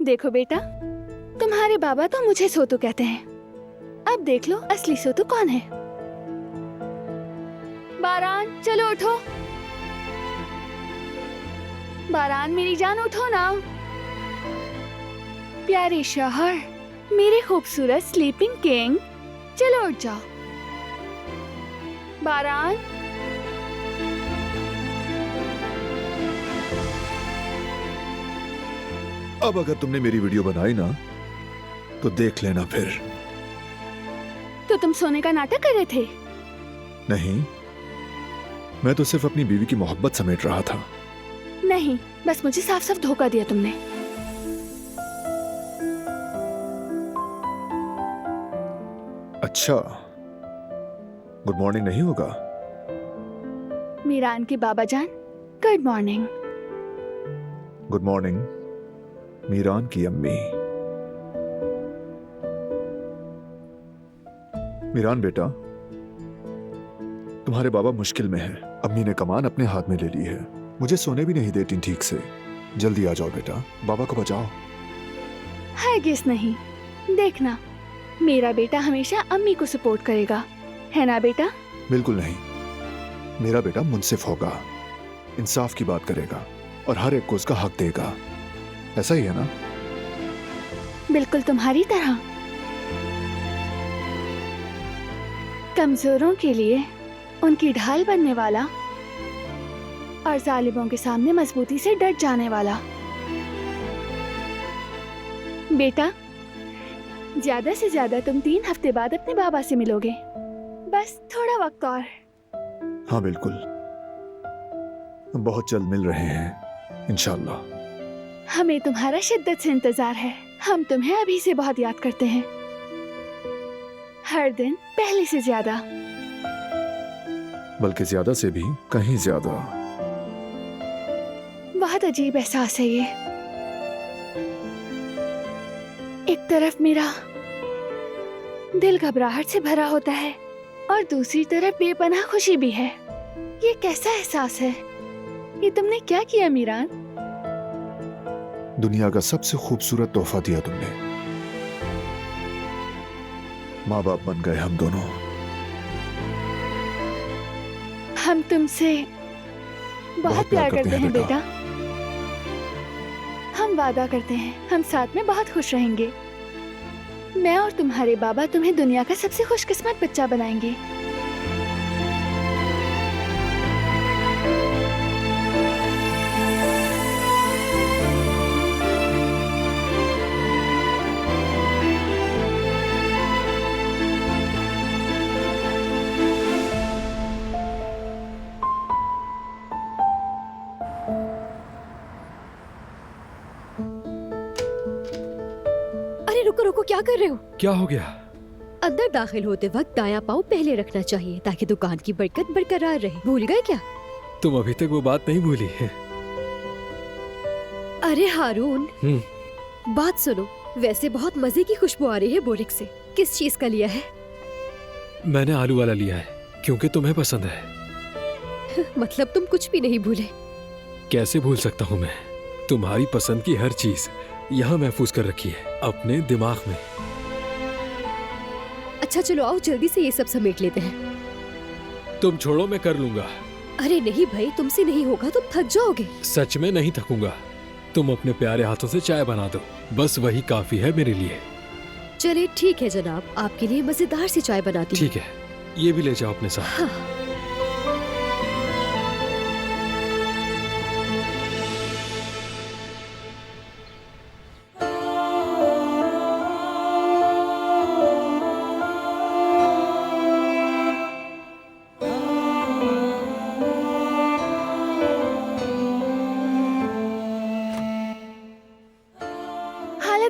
देखो बेटा, तुम्हारे बाबा तो मुझे सोतू कहते हैं। अब देख लो असली सोतू कौन है। बारान, चलो उठो। बारान मेरी जान, उठो ना। प्यारे शौहर, मेरे खूबसूरत स्लीपिंग किंग, चलो उठ जाओ। बारान, अब अगर तुमने मेरी वीडियो बनाई ना तो देख लेना फिर। तो तुम सोने का नाटक कर रहे थे? नहीं, मैं तो सिर्फ अपनी बीवी की मोहब्बत समेट रहा था। नहीं, बस मुझे साफ साफ धोखा दिया तुमने। अच्छा, गुड मॉर्निंग नहीं होगा? मीरान के बाबा जान, good morning. Good morning Meeran की अम्मी। मीरान बेटा, तुम्हारे बाबा मुश्किल में हैं। अम्मी ने कमान अपने हाथ में ले ली है। मुझे सोने भी नहीं देती ठीक से। जल्दी आ जाओ बेटा, बाबा को बचाओ। हरगिज़ नहीं। देखना, मेरा बेटा हमेशा अम्मी को सपोर्ट करेगा, है ना बेटा? बिल्कुल नहीं, मेरा बेटा मुंसिफ होगा, इंसाफ की बात करेगा और हर एक को उसका हक देगा। ऐसा ही है ना? बिल्कुल तुम्हारी तरह। कमजोरों के लिए उनकी ढाल बनने वाला और जालिमों के सामने मजबूती से डट जाने वाला। बेटा, ज्यादा से ज्यादा तुम 3 हफ्ते बाद अपने बाबा से मिलोगे। बस थोड़ा वक्त और। हाँ बिल्कुल, हम बहुत जल्द मिल रहे हैं इंशाल्लाह। हमें तुम्हारा शिद्दत से इंतजार है। हम तुम्हें अभी से बहुत याद करते हैं, हर दिन पहले से ज्यादा। बल्कि ज्यादा से भी कहीं ज्यादा। बहुत अजीब एहसास है ये। एक तरफ मेरा दिल घबराहट से भरा होता है और दूसरी तरफ बेपनाह खुशी भी है। ये कैसा एहसास है? ये तुमने क्या किया मीरान? दुनिया का सबसे खूबसूरत तोहफा दिया तुमने। माँ बाप बन गए हम दोनों। हम तुमसे बहुत प्यार करते हैं बेटा। हम वादा करते हैं हम साथ में बहुत खुश रहेंगे। मैं और तुम्हारे बाबा तुम्हें दुनिया का सबसे खुशकिस्मत बच्चा बनाएंगे। रुको रुको, क्या कर रहे हो? क्या हो गया? अंदर दाखिल होते वक्त दायां पाँव पहले रखना चाहिए ताकि दुकान की बरकत बरकरार रहे। भूल गए क्या? तुम अभी तक वो बात नहीं भूली है? अरे हारून, बात सुनो। वैसे बहुत मजे की खुशबू आ रही है बोरिक से। किस चीज का लिया है? मैंने आलू वाला लिया है क्योंकि तुम्हें पसंद है। मतलब तुम कुछ भी नहीं भूले? कैसे भूल सकता हूँ मैं? तुम्हारी पसंद की हर चीज यहाँ महफूज कर रखी है अपने दिमाग में। अच्छा चलो आओ जल्दी से ये सब समेट लेते हैं। तुम छोड़ो, मैं कर लूंगा। अरे नहीं भाई, तुमसे नहीं होगा, तुम थक जाओगे। सच में नहीं थकूंगा। तुम अपने प्यारे हाथों से चाय बना दो, बस वही काफी है मेरे लिए। चलिए ठीक है जनाब, आपके लिए मजेदार सी चाय बनाती हूँ। ठीक है, ये भी ले जाओ अपने साथ। हाँ।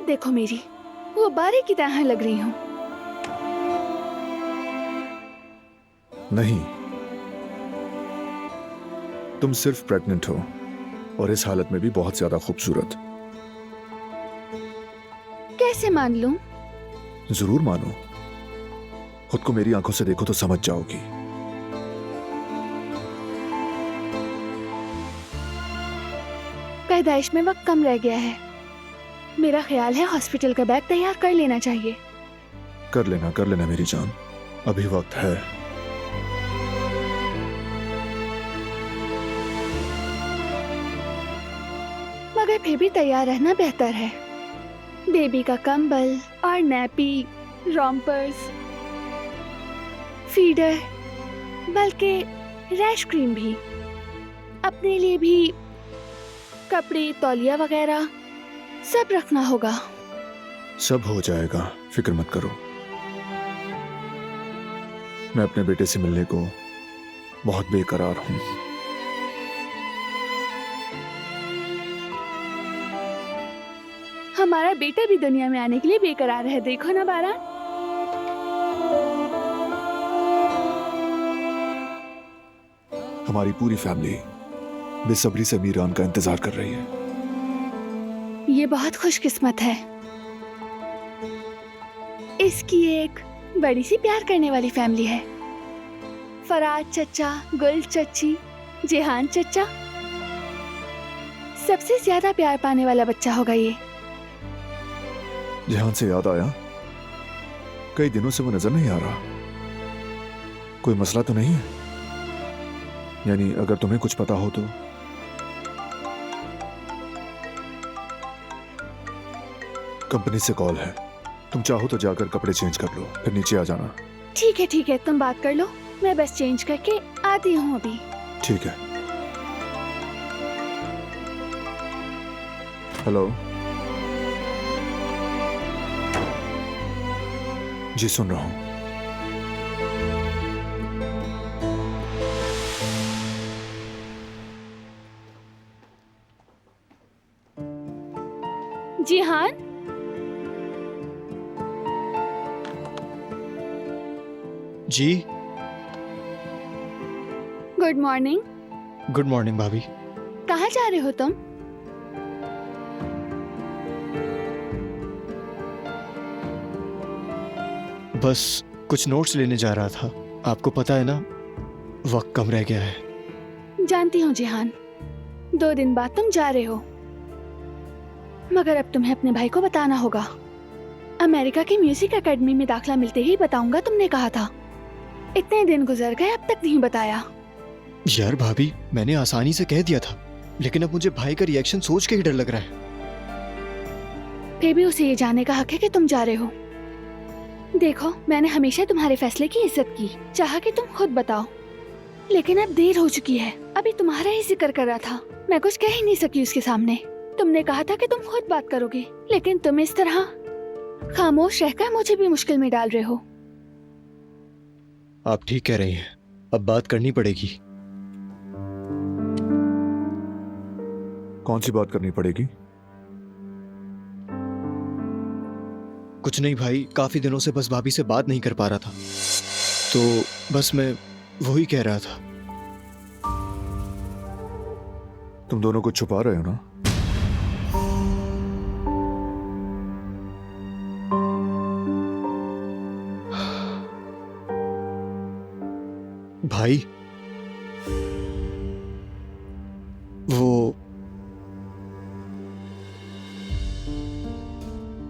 देखो मेरी, वो बारी की तरह लग रही हूँ। नहीं, तुम सिर्फ प्रेग्नेंट हो और इस हालत में भी बहुत ज्यादा खूबसूरत। कैसे मान लूं? जरूर मानो, खुद को मेरी आंखों से देखो तो समझ जाओगी। पैदाइश में वक्त कम रह गया है, मेरा ख्याल है हॉस्पिटल का बैग तैयार कर लेना चाहिए। कर लेना मेरी जान, अभी वक्त है। मगर फिर भी तैयार रहना बेहतर है। बेबी का कंबल और नैपी, रॉम्पर्स, फीडर, बल्कि रैश क्रीम भी, अपने लिए भी कपड़े, तौलिया वगैरह सब रखना होगा। सब हो जाएगा, फिक्र मत करो। मैं अपने बेटे से मिलने को बहुत बेकरार हूं। हमारा बेटा भी दुनिया में आने के लिए बेकरार है, देखो ना बारान। हमारी पूरी फैमिली बेसब्री से मीरान का इंतजार कर रही है। ये बहुत खुशकिस्मत है। इसकी एक बड़ी सी प्यार करने वाली फैमिली है। फराज चचा, गुल चची, जेहान चचा, सबसे ज्यादा प्यार पाने वाला बच्चा होगा ये। जहान से याद आया, कई दिनों से वो नजर नहीं आ रहा। कोई मसला तो नहीं है? यानी अगर तुम्हें कुछ पता हो तो। कंपनी से कॉल है, तुम चाहो तो जाकर कपड़े चेंज कर लो, फिर नीचे आ जाना। ठीक है, तुम बात कर लो, मैं बस चेंज करके आती हूँ अभी। ठीक है। हेलो जी, सुन रहा हूं। जेहान, जी गुड मॉर्निंग। गुड मॉर्निंग भाभी। कहाँ जा रहे हो तुम? बस कुछ नोट्स लेने जा रहा था। आपको पता है ना, वक्त कम रह गया है। जानती हूँ जेहान, 2 दिन बाद तुम जा रहे हो, मगर अब तुम्हें अपने भाई को बताना होगा। अमेरिका की म्यूजिक एकेडमी में दाखिला मिलते ही बताऊंगा, तुमने कहा था। इतने दिन गुजर गए, अब तक नहीं बताया। यार भाभी, मैंने आसानी से कह दिया था, लेकिन अब मुझे भाई का रिएक्शन सोच के ही डर लग रहा है। फिर भी उसे ये जानने का हक है कि तुम जा रहे हो। देखो, मैंने हमेशा तुम्हारे फैसले की इज्जत की, चाहा कि तुम खुद बताओ, लेकिन अब देर हो चुकी है। अभी तुम्हारा ही जिक्र कर रहा था, मैं कुछ कह ही नहीं सकी उसके सामने। तुमने कहा था कि तुम खुद बात करोगे, लेकिन तुम इस तरह खामोश रहकर मुझे भी मुश्किल में डाल रहे हो। आप ठीक कह रही हैं, अब बात करनी पड़ेगी। कौन सी बात करनी पड़ेगी? कुछ नहीं भाई, काफी दिनों से बस भाभी से बात नहीं कर पा रहा था, तो बस मैं वही कह रहा था। तुम दोनों कुछ छुपा रहे हो ना? भाई, वो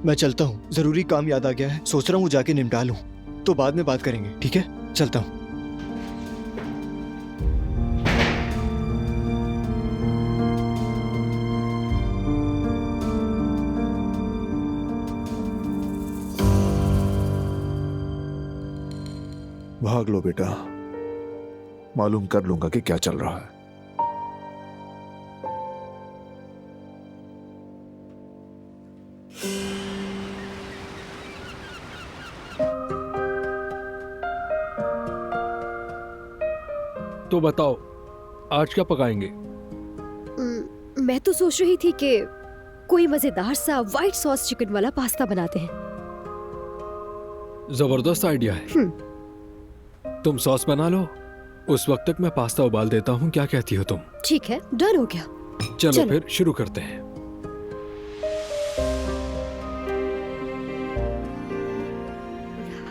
मैं चलता हूँ, जरूरी काम याद आ गया है, सोच रहा हूँ जाके निपटा लूं, तो बाद में बात करेंगे, ठीक है? चलता हूँ। भाग लो बेटा, मालूम कर लूंगा कि क्या चल रहा है। तो बताओ, आज क्या पकाएंगे? मैं तो सोच रही थी कि कोई मजेदार सा व्हाइट सॉस चिकन वाला पास्ता बनाते हैं। जबरदस्त आइडिया है। तुम सॉस बना लो, उस वक्त तक मैं पास्ता उबाल देता हूँ। क्या कहती हो तुम? ठीक है, डन हो गया। चलो फिर शुरू करते हैं।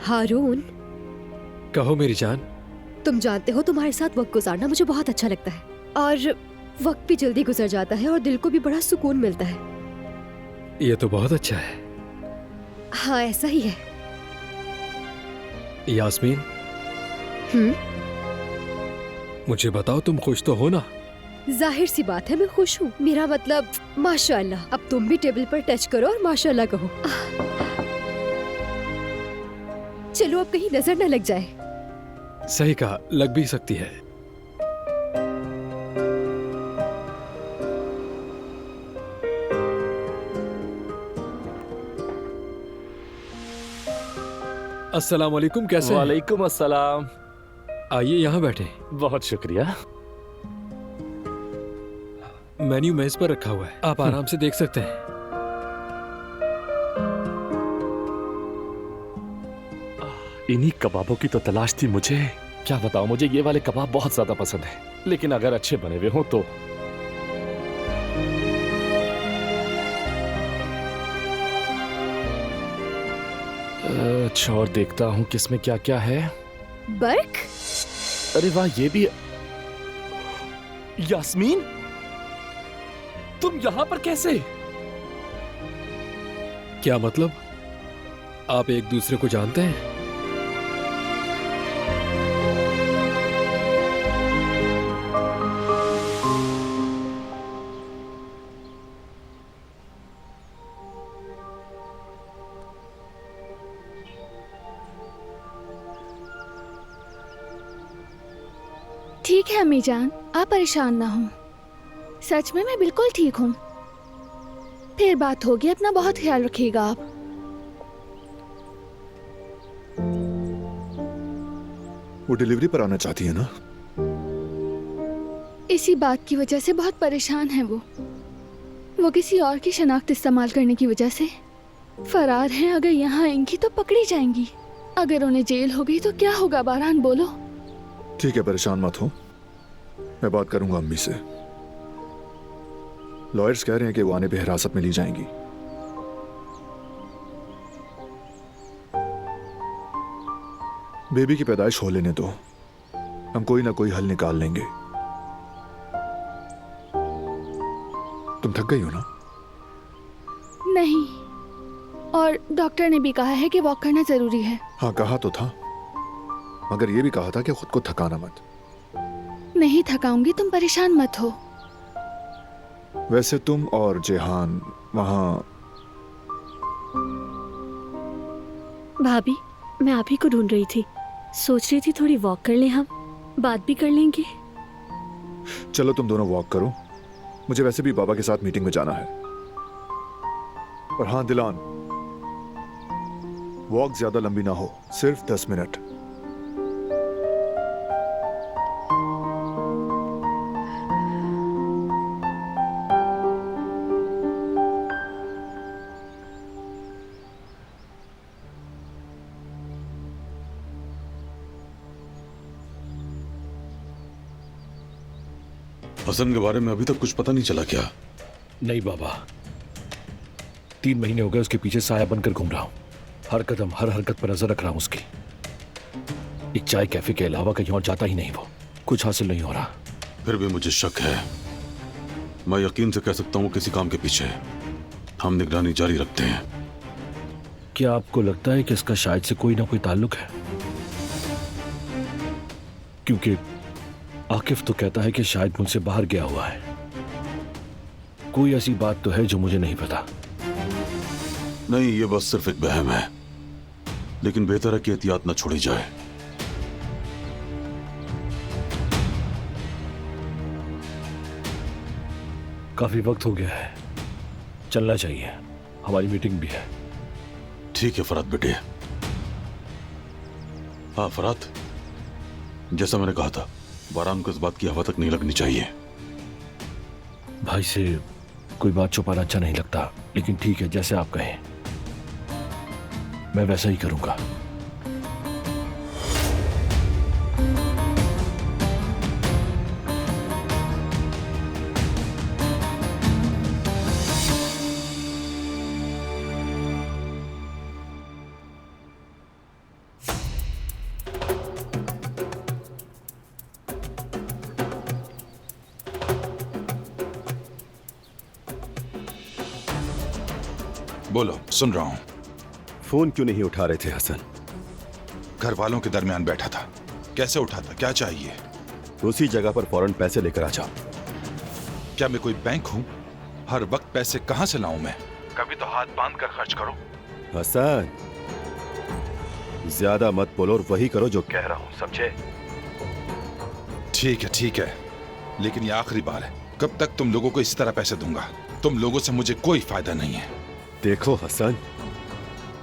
हारून, कहो मेरी जान। तुम जानते हो तुम्हारे साथ वक्त गुजारना मुझे बहुत अच्छा लगता है, और वक्त भी जल्दी गुजर जाता है और दिल को भी बड़ा सुकून मिलता है। ये तो बहुत अच्छा है। हाँ ऐसा ही है। यास्मीन, हम्म, मुझे बताओ, तुम खुश तो हो ना? जाहिर सी बात है मैं खुश हूँ। मेरा मतलब माशाअल्लाह। अब तुम भी टेबल पर टच करो और माशाअल्लाह कहो। चलो अब कहीं नजर न लग जाए। सही कहा, लग भी सकती है। अस्सलाम वालेकुम, कैसे हैं? वालेकुम अस्सलाम। आइए यहाँ बैठे। बहुत शुक्रिया। मेन्यू मेज पर रखा हुआ है, आप आराम से देख सकते हैं। इन्हीं कबाबों की तो तलाश थी मुझे। क्या बताऊं, मुझे ये वाले कबाब बहुत ज्यादा पसंद है, लेकिन अगर अच्छे बने हुए हों तो। अच्छा, और देखता हूँ किसमें क्या क्या है। बर्क, अरे वाह, ये भी। यास्मीन, तुम यहाँ पर कैसे? क्या मतलब? आप एक दूसरे को जानते हैं? ठीक है अम्मी जान, आप परेशान ना हो। सच में मैं बिल्कुल ठीक हूँ। फिर बात होगी, अपना बहुत ख्याल रखिएगा आप। वो डिलीवरी पर आना चाहती है ना? इसी बात की वजह से बहुत परेशान है वो किसी और की शनाख्त इस्तेमाल करने की वजह से फरार हैं। अगर यहाँ आएंगी तो पकड़ी जाएंगी। अगर उन्हें जेल हो गई तो क्या होगा? बारान बोलो। ठीक है, परेशान मत हो, मैं बात करूंगा अम्मी से। लॉयर्स कह रहे हैं कि वो आने पे हिरासत में ली जाएंगी। बेबी की पैदाइश हो लेने दो, हम कोई ना कोई हल निकाल लेंगे। तुम थक गई हो ना? नहीं, और डॉक्टर ने भी कहा है कि वॉक करना जरूरी है। हाँ, कहा तो था, मगर ये भी कहा था कि खुद को थकाना मत। नहीं थकाऊंगी, तुम परेशान मत हो। वैसे तुम और जेहान वहां। भाभी, मैं आप ही को ढूंढ रही थी। सोच रही थी थोड़ी वॉक कर लें, हम बात भी कर लेंगे। चलो तुम दोनों वॉक करो, मुझे वैसे भी बाबा के साथ मीटिंग में जाना है। और हाँ दिलान, वॉक ज्यादा लंबी ना हो, सिर्फ 10 मिनट। हसन के बारे में अभी तक कुछ पता नहीं चला क्या? नहीं बाबा, 3 महीने हो गए उसके पीछे साया बनकर घूम रहा हूँ। हर कदम, हर हरकत पर नजर रख रहा हूँ उसकी। एक चाय कैफे के अलावा कहीं और जाता ही नहीं वो। कुछ हासिल नहीं हो रहा। फिर भी मुझे शक है। मैं यकीन से कह सकता हूँ किसी काम के पीछे है। हम निगरानी जारी रखते हैं। क्या आपको लगता है कि इसका शायद से कोई ना कोई ताल्लुक है? क्योंकि आकिफ तो कहता है कि शायद मुझसे बाहर गया हुआ है। कोई ऐसी बात तो है जो मुझे नहीं पता। नहीं, ये बस सिर्फ एक वहम है, लेकिन बेहतर है कि एहतियात न छोड़ी जाए। काफी वक्त हो गया है, चलना चाहिए, हमारी मीटिंग भी है। ठीक है फरात बेटे। हाँ फरात, जैसा मैंने कहा था, बारान को इस बात की हवा तक नहीं लगनी चाहिए। भाई से कोई बात छुपाना अच्छा नहीं लगता, लेकिन ठीक है, जैसे आप कहें मैं वैसा ही करूंगा। बोलो, सुन रहा हूँ। फोन क्यों नहीं उठा रहे थे हसन? घर वालों के दरमियान बैठा था। कैसे उठाता? क्या चाहिए? उसी जगह पर फौरन पैसे लेकर आ जाओ। क्या मैं कोई बैंक हूँ? हर वक्त पैसे कहाँ से लाऊं मैं? कभी तो हाथ बांध कर खर्च करो। हसन, ज्यादा मत बोलो और वही करो जो कह रहा हूँ, समझे? ठीक है, लेकिन ये आखिरी बार है। कब तक तुम लोगों को इस तरह पैसे दूंगा? तुम लोगों से मुझे कोई फायदा नहीं है। देखो हसन,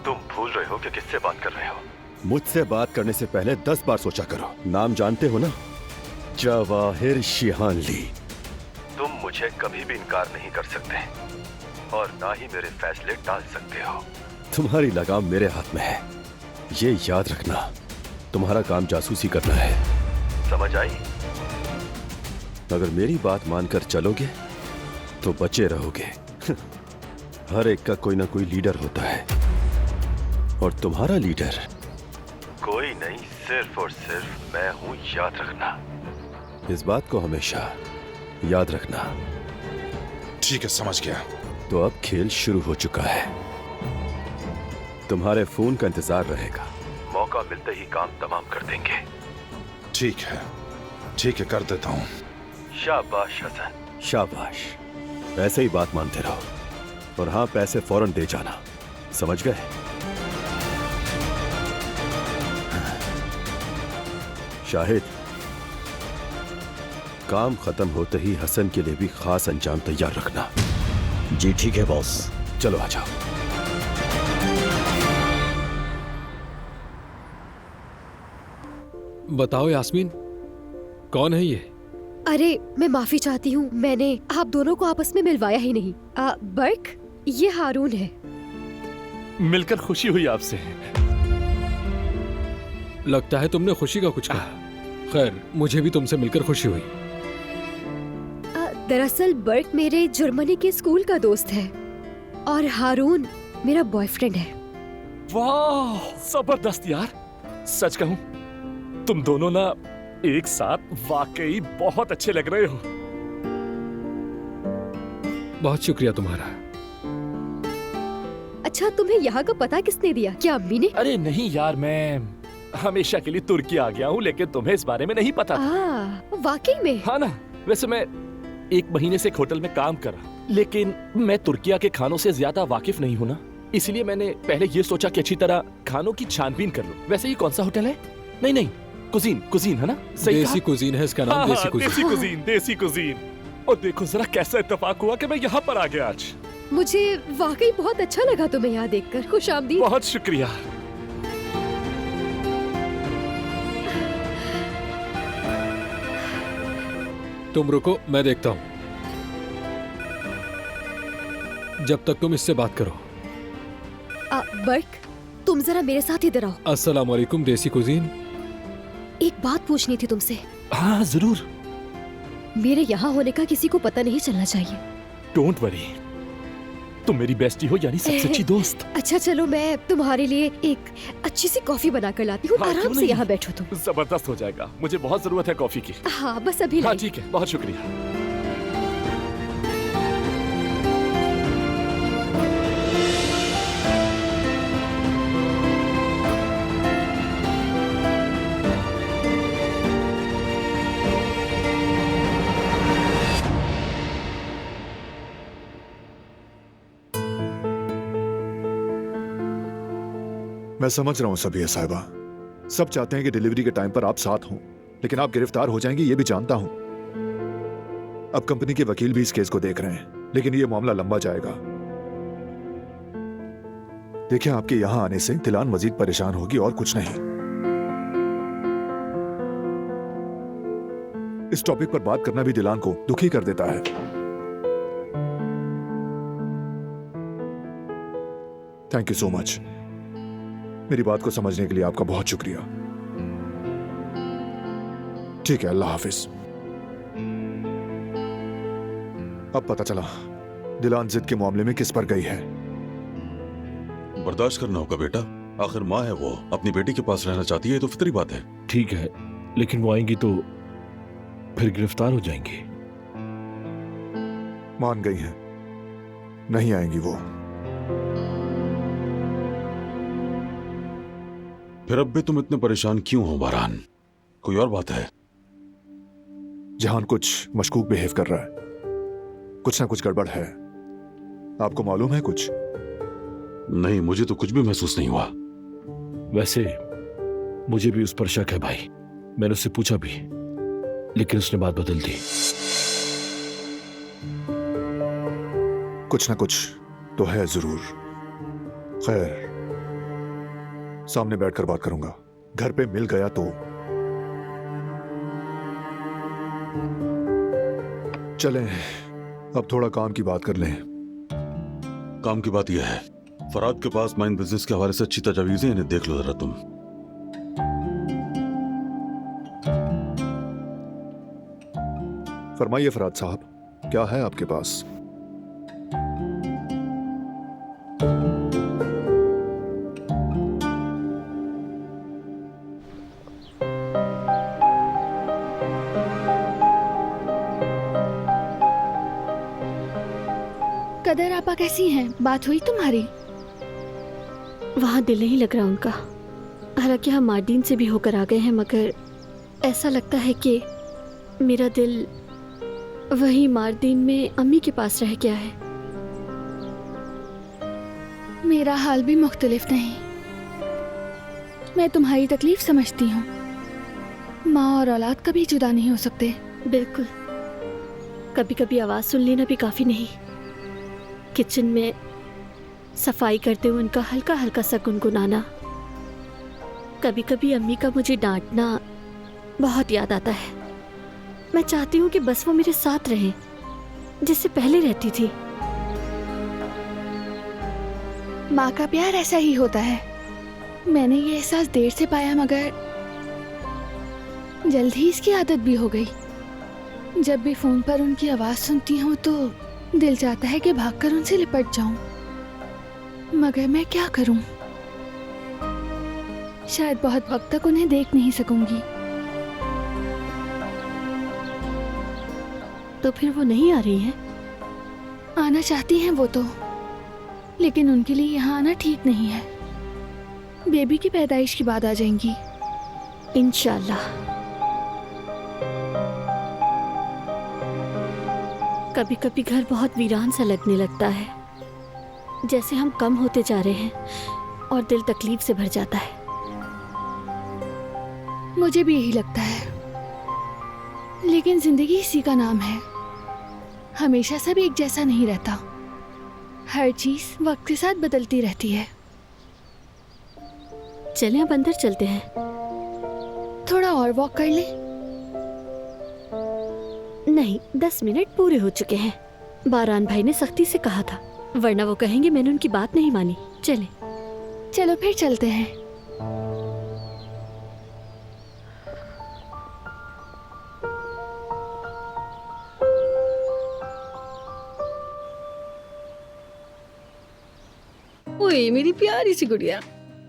तुम भूल रहे हो कि किससे बात कर रहे हो। मुझसे बात करने से पहले 10 बार सोचा करो। नाम जानते हो ना? जवाहिर शिहानली। तुम मुझे कभी भी इनकार नहीं कर सकते और ना ही मेरे फैसले टाल सकते हो। तुम्हारी लगाम मेरे हाथ में है, ये याद रखना। तुम्हारा काम जासूसी करना है, समझ आई? अगर मेरी बात मानकर चलोगे तो बचे रहोगे। हर एक का कोई ना कोई लीडर होता है और तुम्हारा लीडर कोई नहीं, सिर्फ और सिर्फ मैं हूं, याद रखना। इस बात को हमेशा याद रखना। ठीक है, समझ गया। तो अब खेल शुरू हो चुका है। तुम्हारे फोन का इंतजार रहेगा। मौका मिलते ही काम तमाम कर देंगे। ठीक है, कर देता हूँ। शाबाश हसन, शाबाश। ऐसे ही बात मानते रहो और हाँ, पैसे फौरन दे जाना, समझ गए? शाहिद, काम खत्म होते ही हसन के लिए भी खास अंजाम तैयार रखना। जी ठीक है बॉस। चलो आ जाओ। बताओ यास्मीन, कौन है ये? अरे मैं माफी चाहती हूँ, मैंने आप दोनों को आपस में मिलवाया ही नहीं। बर्क, ये हारून है। मिलकर खुशी हुई आपसे। लगता है तुमने खुशी का कुछ कहा। खैर, मुझे भी तुमसे मिलकर खुशी हुई। दरअसल बर्क मेरे जर्मनी के स्कूल का दोस्त है और हारून मेरा बॉयफ्रेंड है। वाह, जबरदस्त यार। सच कहूं, तुम दोनों ना एक साथ वाकई बहुत अच्छे लग रहे हो। बहुत शुक्रिया तुम्हारा। अच्छा, तुम्हें यहाँ का पता किसने दिया? क्या अम्मी ने? अरे नहीं यार, मैं हमेशा के लिए तुर्की आ गया हूँ, लेकिन तुम्हें इस बारे में नहीं पता था। वाकई में? हाँ ना। वैसे मैं 1 महीने से एक होटल में काम कर रहा हूँ, लेकिन मैं तुर्किया के खानों से ज्यादा वाकिफ नहीं हूँ ना, इसलिए मैंने पहले ये सोचा कि अच्छी तरह खानों की छानबीन कर लूं। वैसे ये कौन सा होटल है? नहीं, कुजीन है ना? सही देसी कुजीन है इसका नाम। हाँ, देसी कुजीन। और देखो जरा कैसा इत्तेफाक हुआ कि मैं यहाँ पर आ गया आज। मुझे वाकई बहुत अच्छा लगा तुम्हें यहाँ देखकर। खुशामदीद। बहुत शुक्रिया। तुम रुको, मैं देखता हूँ। जब तक तुम इससे बात करो। बर्क, तुम जरा मेरे साथ इधर आओ। अस्सलाम वालेकुम देसी कुजीन। एक बात पूछनी थी तुमसे। हाँ जरूर। मेरे यहाँ होने का किसी को पता नहीं चलना चाहिए। डोंट वरी, तुम मेरी बेस्टी हो, यानी सबसे अच्छी दोस्त। अच्छा चलो, मैं तुम्हारे लिए एक अच्छी सी कॉफी बना कर लाती हूँ। आराम से यहाँ बैठो तुम। जबरदस्त हो जाएगा, मुझे बहुत जरूरत है कॉफी की। हाँ बस अभी। हाँ ठीक है, बहुत शुक्रिया। मैं समझ रहा हूं सबिया साहिबा, सब चाहते हैं कि डिलीवरी के टाइम पर आप साथ हों, लेकिन आप गिरफ्तार हो जाएंगी ये भी जानता हूं। अब कंपनी के वकील भी इस केस को देख रहे हैं, लेकिन ये मामला लंबा जाएगा। देखिए, आपके यहां आने से दिलान मजीद परेशान होगी और कुछ नहीं। इस टॉपिक पर बात करना भी दिलान को दुखी कर देता है। Thank you so much. मेरी बात को समझने के लिए आपका बहुत शुक्रिया। ठीक है, अल्लाह हाफिज। अब पता चला दिलान जिद के मामले में किस पर गई है। बर्दाश्त करना होगा बेटा, आखिर माँ है वो, अपनी बेटी के पास रहना चाहती है तो फितरी बात है। ठीक है, लेकिन वो आएंगी तो फिर गिरफ्तार हो जाएंगी। मान गई हैं, नहीं आएंगी वो। फिर अब भी तुम इतने परेशान क्यों हो बारान? कोई और बात है? जहान कुछ मशकूक बिहेव कर रहा है, कुछ ना कुछ गड़बड़ है। आपको मालूम है कुछ? नहीं, मुझे तो कुछ भी महसूस नहीं हुआ। वैसे मुझे भी उस पर शक है भाई। मैंने उससे पूछा भी, लेकिन उसने बात बदल दी। कुछ ना कुछ तो है जरूर। खैर, सामने बैठकर बात करूंगा। घर पे मिल गया तो। चलें, अब थोड़ा काम की बात कर लें। काम की बात यह है, फराद के पास माइन बिजनेस के हवाले से अच्छी तजावीज़ हैं, इन्हें देख लो जरा तुम। फरमाइए फराद साहब, क्या है आपके पास? कदर आपा कैसी हैं? बात हुई तुम्हारी? वहाँ दिल नहीं लग रहा उनका। हालांकि हम मार्डीन से भी होकर आ गए हैं, मगर ऐसा लगता है कि मेरा दिल वही मार्डीन में अम्मी के पास रह गया है। मेरा हाल भी मुख्तलिफ नहीं। मैं तुम्हारी तकलीफ समझती हूँ। माँ और औलाद कभी जुदा नहीं हो सकते। बिल्कुल। कभी कभी आवाज़ सुन लेना भी काफ़ी नहीं। किचन में सफाई करते हुए उनका हल्का हल्का सा गुनगुनाना, कभी कभी अम्मी का मुझे डांटना बहुत याद आता है। मैं चाहती हूँ कि बस वो मेरे साथ रहें, जिससे पहले रहती थी। माँ का प्यार ऐसा ही होता है। मैंने ये एहसास देर से पाया, मगर जल्द ही इसकी आदत भी हो गई। जब भी फोन पर उनकी आवाज सुनती हूँ तो दिल चाहता है कि भागकर उनसे लिपट जाऊं, मगर मैं क्या करूं? शायद बहुत वक्त तक उन्हें देख नहीं सकूंगी। तो फिर वो नहीं आ रही हैं? आना चाहती हैं वो तो, लेकिन उनके लिए यहाँ आना ठीक नहीं है। बेबी की पैदाइश के बाद आ जाएंगी इंशाल्लाह। कभी कभी घर बहुत वीरान सा लगने लगता है, जैसे हम कम होते जा रहे हैं और दिल तकलीफ से भर जाता है। मुझे भी यही लगता है, लेकिन जिंदगी इसी का नाम है। हमेशा सब एक जैसा नहीं रहता। हर चीज वक्त के साथ बदलती रहती है। चलें अब अंदर चलते हैं। थोड़ा और वॉक कर ले। नहीं, 10 मिनट पूरे हो चुके हैं। बारान भाई ने सख्ती से कहा था, वरना वो कहेंगे मैंने उनकी बात नहीं मानी। चलें। चलो फिर चलते हैं। ओए मेरी प्यारी सी गुड़िया।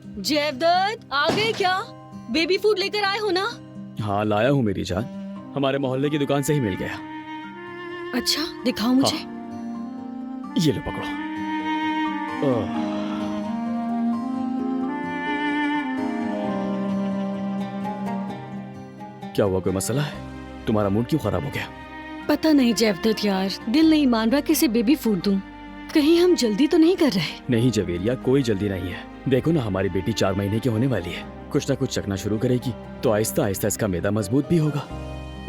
जयदत्त आ गए क्या? बेबी फूड लेकर आए हो ना? हाँ लाया हूँ मेरी जान, हमारे मोहल्ले की दुकान से ही मिल गया। अच्छा दिखाओ मुझे। ये लो पकड़ो। क्या हुआ, कोई मसला है? तुम्हारा मूड क्यों खराब हो गया? पता नहीं जयदत्त यार, दिल नहीं मान रहा किसे बेबी फूड दूं। कहीं हम जल्दी तो नहीं कर रहे? नहीं जवेरिया, कोई जल्दी नहीं है। देखो ना, हमारी बेटी 4 महीने की होने वाली है। कुछ ना कुछ चखना शुरू करेगी तो आहिस्ता आहिस्ता इसका मैदा मजबूत भी होगा।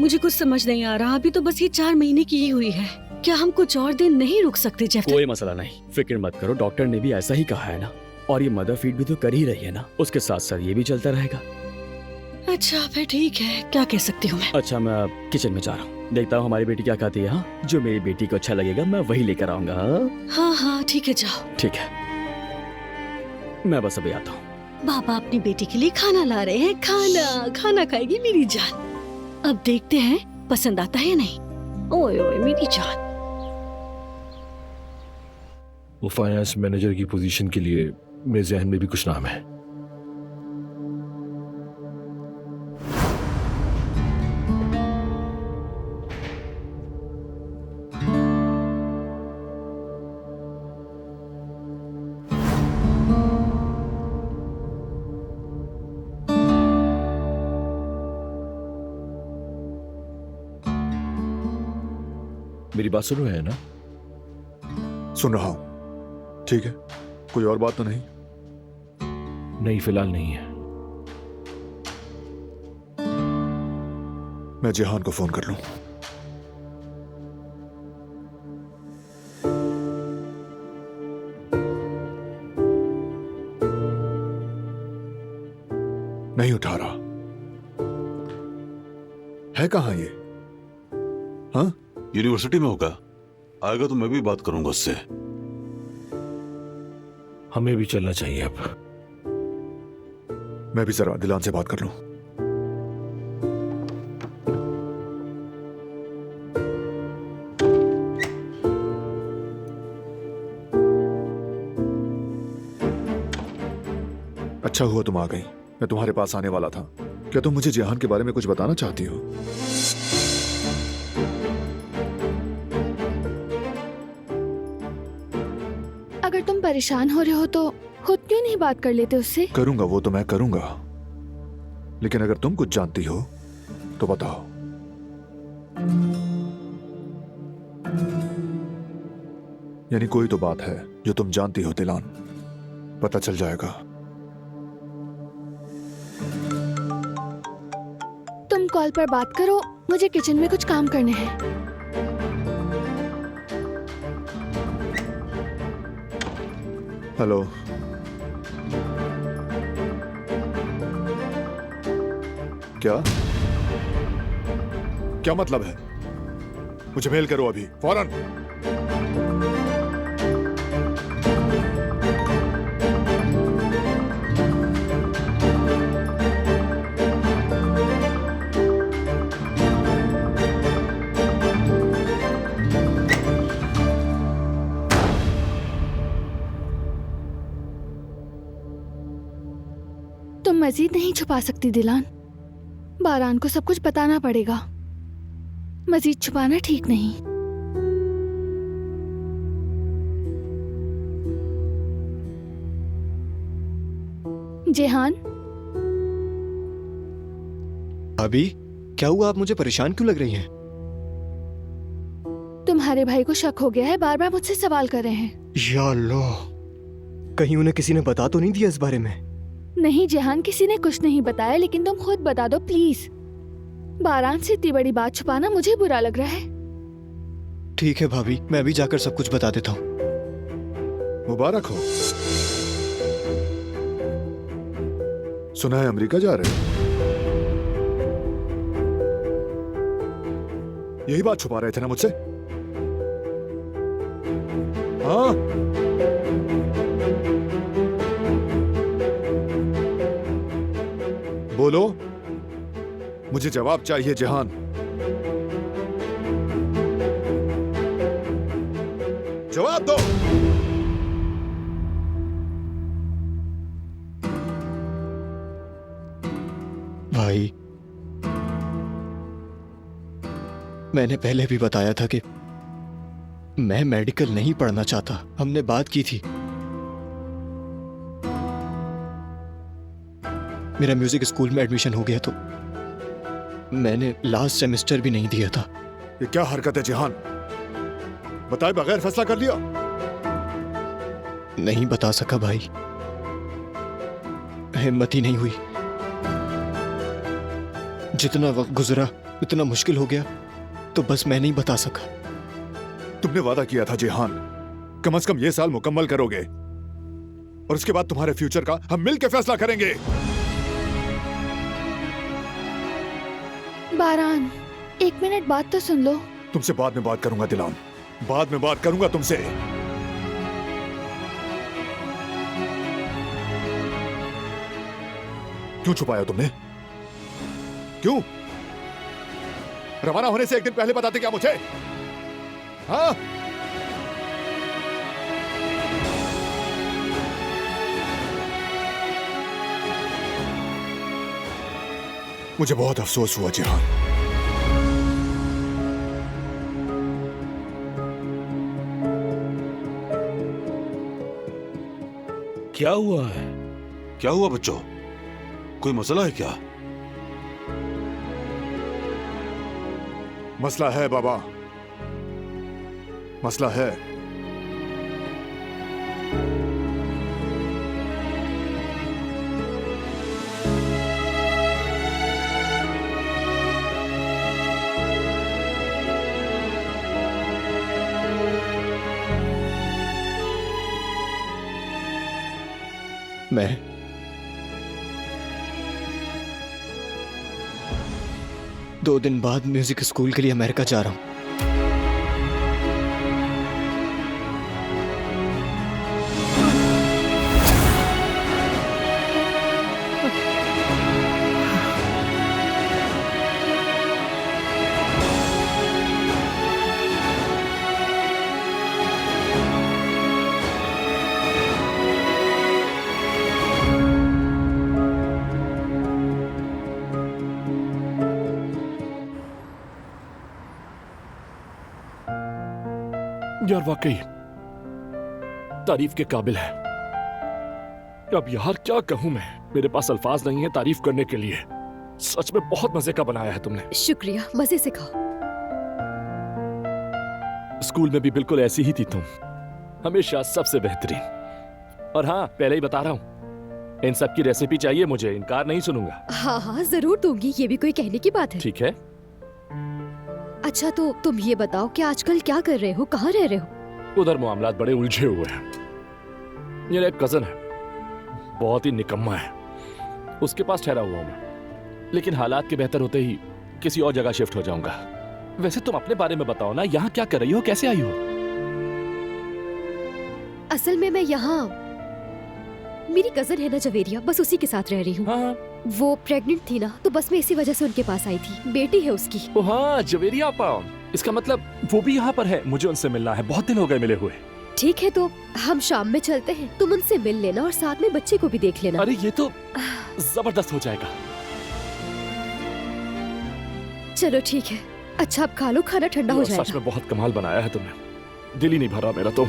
मुझे कुछ समझ नहीं आ रहा। अभी तो बस ये 4 महीने की ही हुई है। क्या हम कुछ और दिन नहीं रुक सकते जयदत्त? कोई मसला नहीं, फिक्र मत करो, डॉक्टर ने भी ऐसा ही कहा है ना। और ये मदर फीड भी तो कर ही रही है ना, उसके साथ साथ ये भी चलता रहेगा। अच्छा फिर ठीक है, क्या कह सकती हूँ मैं। अच्छा मैं अब किचन में जा रहा हूँ, देखता हूँ हमारी बेटी क्या खाती है। हाँ, जो मेरी बेटी को अच्छा लगेगा मैं वही लेकर आऊंगा। हाँ हाँ ठीक है, जाओ। ठीक है, मैं बस अभी आता हूँ। बाबा अपनी बेटी के लिए खाना ला रहे हैं। खाना खाना खाएगी मेरी जान। अब देखते हैं पसंद आता है या नहीं। ओए ओए मेरी जान। वो फाइनेंस मैनेजर की पोजीशन के लिए मेरे जहन में भी कुछ नाम है। मेरी बात सुन रहे हैं ना? सुन रहा हूं। ठीक है, कोई और बात तो नहीं? नहीं, फिलहाल नहीं है। मैं जिहान को फोन कर लूं। नहीं उठा रहा। है कहां ये? हाँ, यूनिवर्सिटी में होगा। आएगा तो मैं भी बात करूंगा उससे। हमें भी चलना चाहिए अब। मैं भी जरा दिलान से बात कर लूं। अच्छा हुआ तुम आ गई, मैं तुम्हारे पास आने वाला था। क्या तुम मुझे जिहान के बारे में कुछ बताना चाहती हो? अगर तुम परेशान हो रहे हो तो खुद क्यों नहीं बात कर लेते उससे? करूंगा, वो तो मैं करूंगा, लेकिन अगर तुम कुछ जानती हो तो बताओ। यानी कोई तो बात है जो तुम जानती हो दिलान, पता चल जाएगा। तुम कॉल पर बात करो, मुझे किचन में कुछ काम करने हैं। हेलो, क्या क्या मतलब है? मुझे मेल करो अभी, फौरन। तुम मजीद नहीं छुपा सकती दिलान, बारान को सब कुछ बताना पड़ेगा। मजीद छुपाना ठीक नहीं। जिहान, अभी क्या हुआ? आप मुझे परेशान क्यों लग रही हैं? तुम्हारे भाई को शक हो गया है, बार बार मुझसे सवाल कर रहे हैं। या अल्लाह, कहीं उन्हें किसी ने बता तो नहीं दिया इस बारे में? नहीं जिहान, किसी ने कुछ नहीं बताया, लेकिन तुम खुद बता दो प्लीज। बारान से इतनी बड़ी बात छुपाना मुझे बुरा लग रहा है। ठीक है भाभी, मैं भी जाकर सब कुछ बता देता हूँ। मुबारक हो। सुना है अमेरिका जा रहे हो? यही बात छुपा रहे थे ना मुझसे? हाँ, बोलो, मुझे जवाब चाहिए जिहान। जवाब दो। भाई, मैंने पहले भी बताया था कि मैं मेडिकल नहीं पढ़ना चाहता। हमने बात की थी। मेरा म्यूजिक स्कूल में एडमिशन हो गया तो मैंने लास्ट सेमेस्टर भी नहीं दिया था। ये क्या हरकत है जिहान? बताए बगैर फैसला कर लिया? नहीं बता सका भाई, हिम्मत ही नहीं हुई। जितना वक्त गुजरा उतना मुश्किल हो गया, तो बस मैं नहीं बता सका। तुमने वादा किया था जिहान, कम से कम ये साल मुकम्मल करोगे और उसके बाद तुम्हारे फ्यूचर का हम मिलकर फैसला करेंगे। बारान, 1 मिनट बात तो सुन लो। तुमसे बाद में बात करूंगा दिलान, बाद में बात करूंगा तुमसे। क्यों छुपाया तुमने? क्यों? रवाना होने से 1 दिन पहले बताते क्या मुझे? हाँ? मुझे बहुत अफसोस हुआ जिहान। क्या हुआ है? क्या हुआ बच्चों? कोई मसला है क्या? मसला है बाबा, मसला है। मैं 2 दिन बाद म्यूजिक स्कूल के लिए अमेरिका जा रहा हूं। यार वाकई तारीफ के काबिल है। अब यार क्या कहूं मैं, मेरे पास अल्फाज नहीं है तारीफ करने के लिए। सच में बहुत मजे का बनाया है तुमने। शुक्रिया, मजे से खाओ। स्कूल में भी बिल्कुल ऐसी ही थी तुम, हमेशा सबसे बेहतरीन। और हाँ, पहले ही बता रहा हूँ, इन सब की रेसिपी चाहिए मुझे, इनकार नहीं सुनूंगा। हाँ हाँ जरूर दूंगी, ये भी कोई कहने की बात है। ठीक है। अच्छा तो तुम ये बताओ कि आजकल क्या कर रहे हो, कहाँ रह रहे हो? उधर मामलात बड़े उलझे हुए हैं। मेरा एक कजन है, बहुत ही निकम्मा है, उसके पास ठहरा हुआ हूं मैं, लेकिन हालात के बेहतर होते ही किसी और जगह शिफ्ट हो जाऊंगा। वैसे तुम अपने बारे में बताओ ना, यहाँ क्या कर रही हो, कैसे आई हो? असल में मैं यहाँ, मेरी कजन है ना जवेरिया, बस उसी के साथ रह रही हूँ। हाँ। वो प्रेग्नेंट थी ना, तो बस मैं इसी वजह से उनके पास आई थी। बेटी है उसकी। ओ हाँ, जवेरिया पाओ, इसका मतलब वो भी यहाँ पर है। मुझे उनसे मिलना है, बहुत दिन हो गए मिले हुए। ठीक है, तो हम शाम में चलते हैं, तुम उनसे मिल लेना और साथ में बच्चे को भी देख लेना। अरे ये तो जबरदस्त हो जाएगा। चलो ठीक है। अच्छा अब खा लो, खाना ठंडा हो जाएगा। सच में बहुत कमाल बनाया है तुमने, दिल ही नहीं भरा मेरा तो।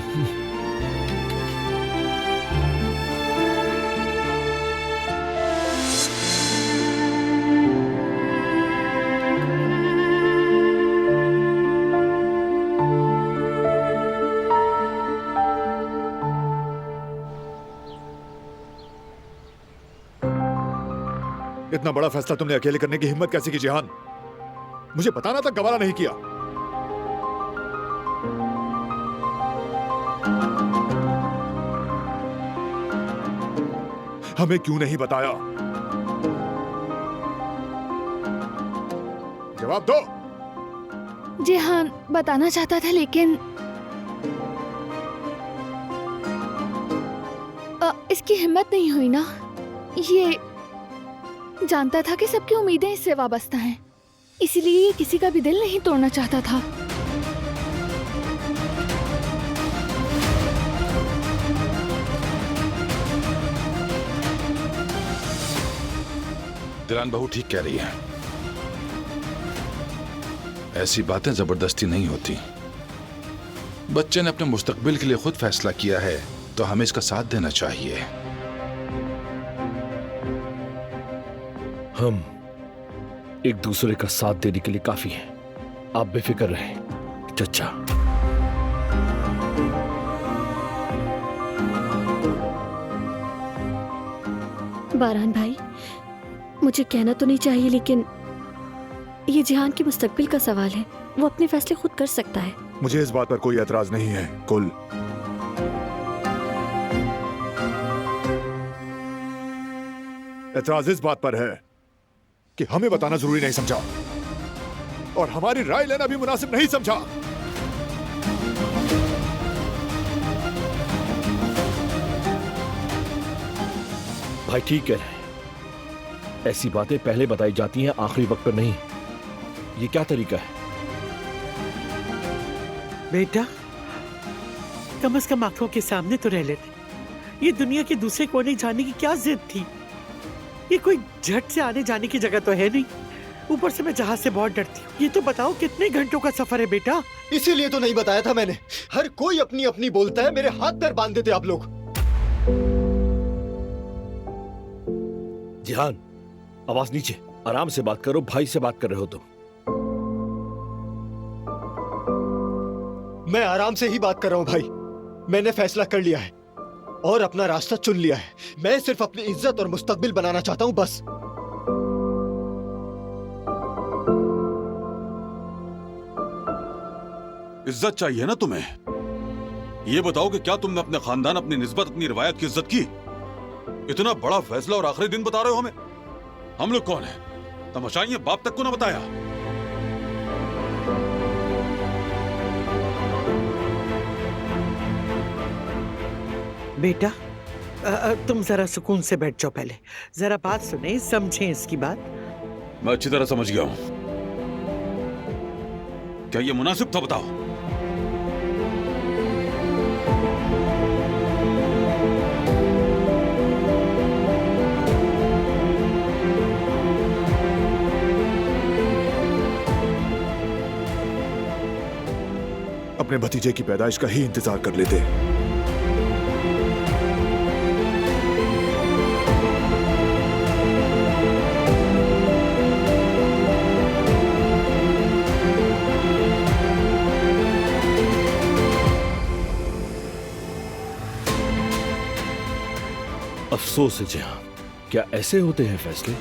इतना बड़ा फैसला तुमने अकेले करने की हिम्मत कैसे की जिहान? मुझे बताना तक गवारा नहीं किया। हमें क्यों नहीं बताया? जवाब दो। जिहान बताना चाहता था, लेकिन इसकी हिम्मत नहीं हुई ना। ये जानता था कि सबकी उम्मीदें इससे वाबस्ता हैं, इसीलिए ये किसी का भी दिल नहीं तोड़ना चाहता था। दिलान बहू ठीक कह रही है, ऐसी बातें जबरदस्ती नहीं होती। बच्चे ने अपने मुस्तकबिल के लिए खुद फैसला किया है, तो हमें इसका साथ देना चाहिए। हम एक दूसरे का साथ देने के लिए काफी हैं। आप बेफिक्र रहें चचा। बारान भाई, मुझे कहना तो नहीं चाहिए, लेकिन ये जिहान के मुस्तकबिल का सवाल है, वो अपने फैसले खुद कर सकता है। मुझे इस बात पर कोई एतराज नहीं है कुल। एतराज इस बात पर है कि हमें बताना जरूरी नहीं समझा और हमारी राय लेना भी मुनासिब नहीं समझा। भाई ठीक कह रहे हैं, ऐसी बातें पहले बताई जाती हैं, आखिरी वक्त पर नहीं। ये क्या तरीका है? बेटा, कम से कम आंखों के सामने तो रह लेते। ये दुनिया के दूसरे कोने जाने की क्या जिद थी? ये कोई झट से आने जाने की जगह तो है नहीं। ऊपर से मैं जहाज से बहुत डरती हूँ। ये तो बताओ कितने घंटों का सफर है बेटा? इसीलिए तो नहीं बताया था मैंने। हर कोई अपनी अपनी बोलता है, मेरे हाथ पैर बांध देते आप लोग। जिहान, आवाज नीचे, आराम से बात करो, भाई से बात कर रहे हो तुम। मैं आराम से ही बात कर रहा हूँ भाई। मैंने फैसला कर लिया है और अपना रास्ता चुन लिया है। मैं सिर्फ अपनी इज्जत और मुस्तकबिल बनाना चाहता हूँ बस। इज्जत चाहिए ना तुम्हें? ये बताओ कि क्या तुमने अपने खानदान, अपनी निस्बत, अपनी रिवायत की इज्जत की? इतना बड़ा फैसला और आखिरी दिन बता रहे हो हमें? हम लोग कौन है? तमाशाई बाप तक को ना बताया? बेटा तुम जरा सुकून से बैठ जाओ, पहले जरा बात सुने, समझें इसकी बात। मैं अच्छी तरह समझ गया हूं। क्या ये मुनासिब था? बताओ। अपने भतीजे की पैदाइश का ही इंतजार कर लेते। अफसोस है जहां, क्या ऐसे होते हैं फैसले?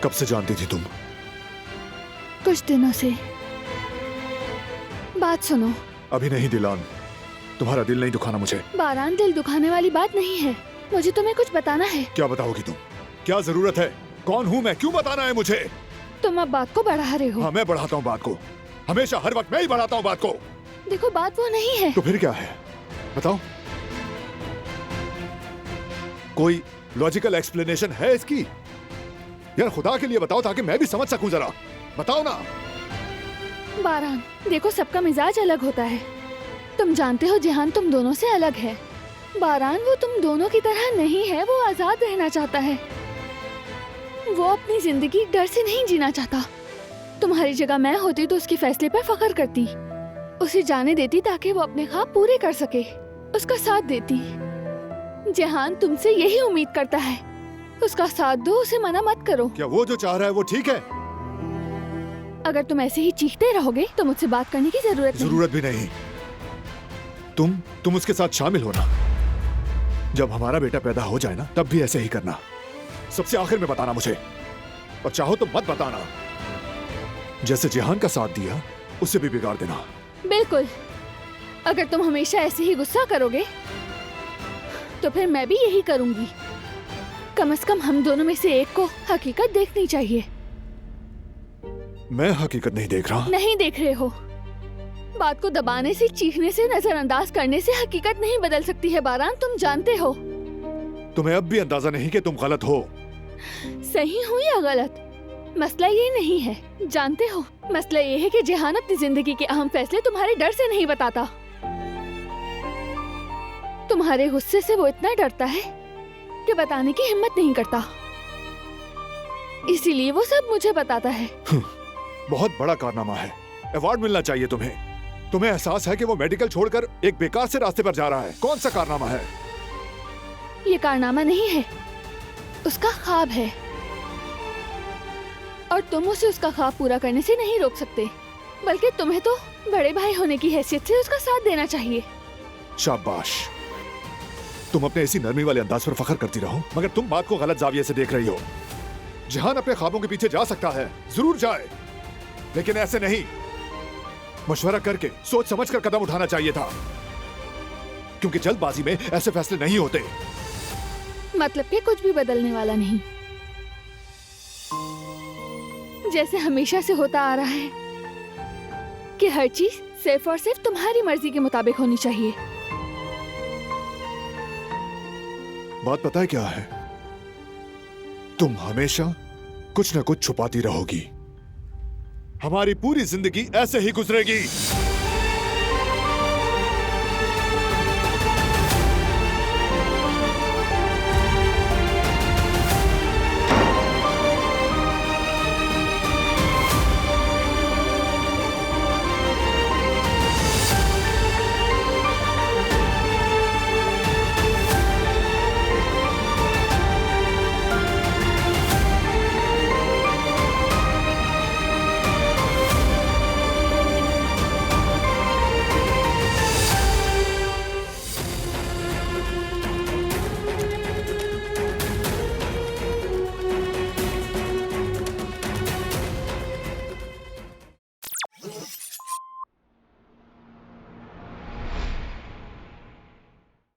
कब से जानती थी तुम? कुछ दिनों से। बात सुनो। अभी नहीं दिलान, तुम्हारा दिल नहीं दुखाना मुझे। बारान, दिल दुखाने वाली बात नहीं है। मुझे तुम्हें कुछ बताना है। क्या बताओगी तुम? क्या जरूरत है? कौन हूँ मैं? क्यों बताना है मुझे? तुम अब बात को बढ़ा रहे हो। हाँ, मैं बढ़ाता हूँ बात को। हमेशा हर वक्त मैं ही बढ़ाता हूँ बात को। देखो, बात वो नहीं है। तो फिर क्या है? बताओ। कोई लॉजिकल एक्सप्लेनेशन है इसकी? यार खुदा के लिए बताओ, ताकि मैं भी समझ सकूं जरा। बताओ ना। बारान, देखो, सबका मिजाज अलग होता है। तुम जानते हो जिहान तुम दोनों से अलग है। बारान वो तुम दोनों की तरह नहीं है। वो आजाद रहना चाहता है। वो अपनी जिंदगी डर से नहीं जीना चाहता। तुम्हारी जगह मैं होती तो उसके फैसले पर फख्र करती, उसे जाने देती ताकि वो अपने ख्वाब पूरे कर सके, उसका साथ देती। जिहान तुमसे यही उम्मीद करता है, उसका साथ दो, उसे मना मत करो। क्या वो जो चाह रहा है वो ठीक है? अगर तुम ऐसे ही चीखते रहोगे तो मुझसे बात करने की जरूरत भी नहीं। तुम उसके साथ शामिल होना। जब हमारा बेटा पैदा हो जाए ना, तब भी ऐसे ही करना। सबसे आखिर में बताना मुझे, और चाहो तो मत बताना। जैसे जिहान का साथ दिया, उसे भी बिगाड़ देना। बिल्कुल। अगर तुम हमेशा ऐसे ही गुस्सा करोगे तो फिर मैं भी यही करूंगी। कम से कम हम दोनों में से एक को हकीकत देखनी चाहिए। मैं हकीकत नहीं देख रहा। नहीं देख रहे हो। बात को दबाने से, चीखने से, नजरअंदाज करने से हकीकत नहीं बदल सकती है बारान, तुम जानते हो। तुम्हें अब भी अंदाजा नहीं कि तुम गलत हो। सही हूँ या गलत, मसला ये नहीं है। जानते हो, मसला ये है कि जिहान अपनी जिंदगी के अहम फैसले तुम्हारे डर से नहीं बताता। तुम्हारे गुस्से से वो इतना डरता है कि बताने की हिम्मत नहीं करता। इसीलिए वो सब मुझे बताता है। बहुत बड़ा कारनामा है। अवार्ड मिलना चाहिए तुम्हें। तुम्हें एहसास है कि वो मेडिकल छोड़कर एक बेकार से रास्ते पर जा रहा है। कौन सा कारनामा है? ये कारनामा नहीं है, उसका ख्वाब है, और तुम उसे उसका ख्वाब पूरा करने से नहीं रोक सकते, बल्कि तुम्हें तो बड़े भाई होने की हैसियत से उसका साथ देना चाहिए। शाबाश। तुम अपने इसी नरमी वाले अंदाज पर फख्र करती रहो, मगर तुम बात को गलत जाविये से देख रही हो। जिहान अपने ख्वाबों के पीछे जा सकता है, जरूर जाए, लेकिन ऐसे नहीं। मशवरा करके, सोच समझ कर कदम उठाना चाहिए था, क्योंकि जल्दबाजी में ऐसे फैसले नहीं होते। मतलब कि कुछ भी बदलने वाला नहीं, जैसे हमेशा से होता आ रहा है कि हर चीज सिर्फ और सिर्फ तुम्हारी मर्जी के मुताबिक होनी चाहिए। बात पता है क्या है? तुम हमेशा कुछ न कुछ छुपाती रहोगी। हमारी पूरी जिंदगी ऐसे ही गुजरेगी।